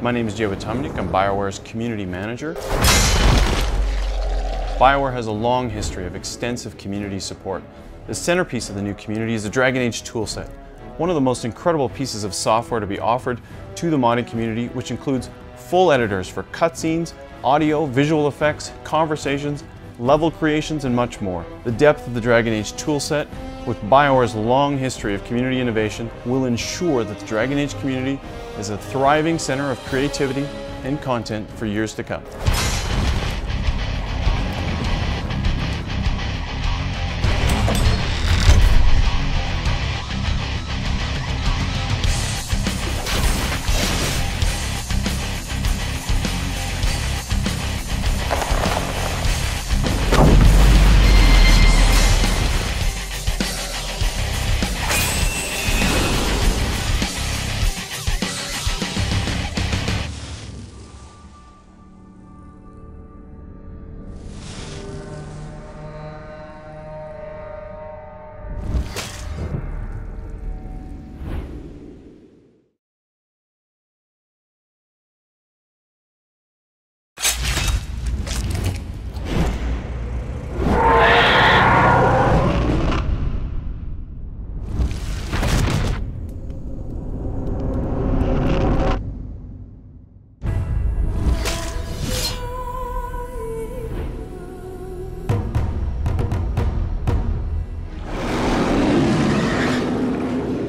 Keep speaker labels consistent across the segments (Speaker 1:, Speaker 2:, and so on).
Speaker 1: My name is Jay Watumnik. I'm BioWare's community manager. BioWare has a long history of extensive community support. The centerpiece of the new community is the Dragon Age toolset, one of the most incredible pieces of software to be offered to the modding community, which includes full editors for cutscenes, audio, visual effects, conversations, level creations, and much more. The depth of the Dragon Age toolset, with BioWare's long history of community innovation, will ensure that the Dragon Age community is a thriving center of creativity and content for years to come.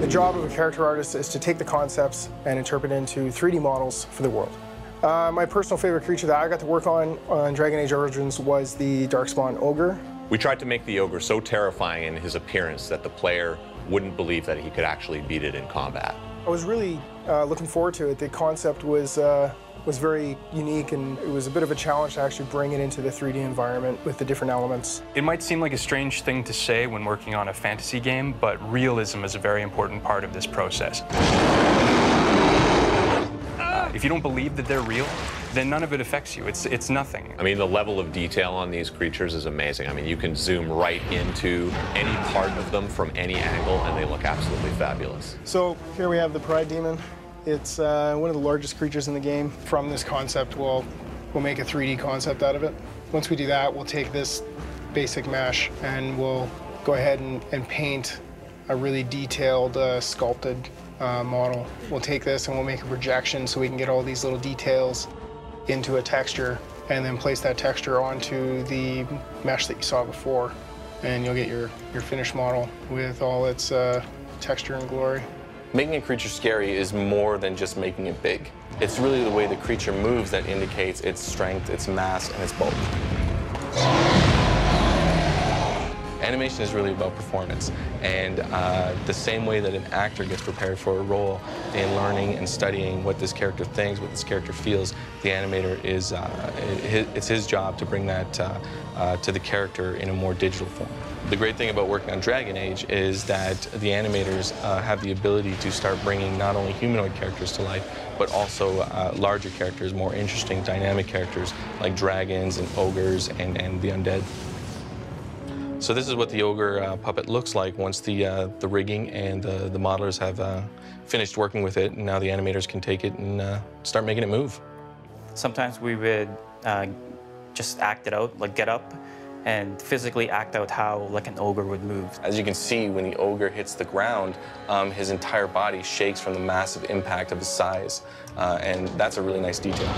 Speaker 2: The job of a character artist is to take the concepts and interpret it into 3D models for the world. My personal favorite creature that I got to work on Dragon Age Origins was the Darkspawn Ogre.
Speaker 3: We tried to make the Ogre so terrifying in his appearance that the player wouldn't believe that he could actually beat it in combat.
Speaker 2: I was really looking forward to it. The concept was very unique, and it was a bit of a challenge to actually bring it into the 3D environment with the different elements.
Speaker 4: It might seem like a strange thing to say when working on a fantasy game, but realism is a very important part of this process. If you don't believe that they're real, then none of it affects you. It's nothing.
Speaker 3: I mean, the level of detail on these creatures is amazing. I mean, you can zoom right into any part of them from any angle, and they look absolutely fabulous.
Speaker 2: So here we have the Pride Demon. It's one of the largest creatures in the game. From this concept, we'll make a 3D concept out of it. Once we do that, we'll take this basic mesh and we'll go ahead and paint a really detailed, sculpted model. We'll take this and we'll make a projection so we can get all these little details into a texture, and then place that texture onto the mesh that you saw before, and you'll get your finished model with all its texture and glory.
Speaker 5: Making a creature scary is more than just making it big. It's really the way the creature moves that indicates its strength, its mass, and its bulk. Animation is really about performance, and the same way that an actor gets prepared for a role in learning and studying what this character thinks, what this character feels, the animator is, it's his job to bring that to the character in a more digital form. The great thing about working on Dragon Age is that the animators have the ability to start bringing not only humanoid characters to life, but also larger characters, more interesting, dynamic characters like dragons and ogres and the undead. So this is what the ogre puppet looks like once the rigging and the modelers have finished working with it, and now the animators can take it and start making it move.
Speaker 6: Sometimes we would just act it out, like get up and physically act out how like an ogre would move.
Speaker 5: As you can see, when the ogre hits the ground, his entire body shakes from the massive impact of his size, and that's a really nice detail.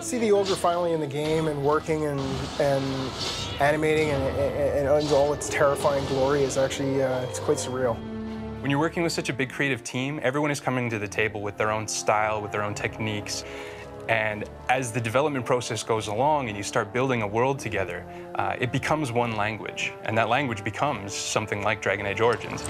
Speaker 2: See the ogre finally in the game and working and animating and all its terrifying glory is actually it's quite surreal.
Speaker 4: When you're working with such a big creative team, everyone is coming to the table with their own style, with their own techniques. And as the development process goes along and you start building a world together, it becomes one language. And that language becomes something like Dragon Age Origins.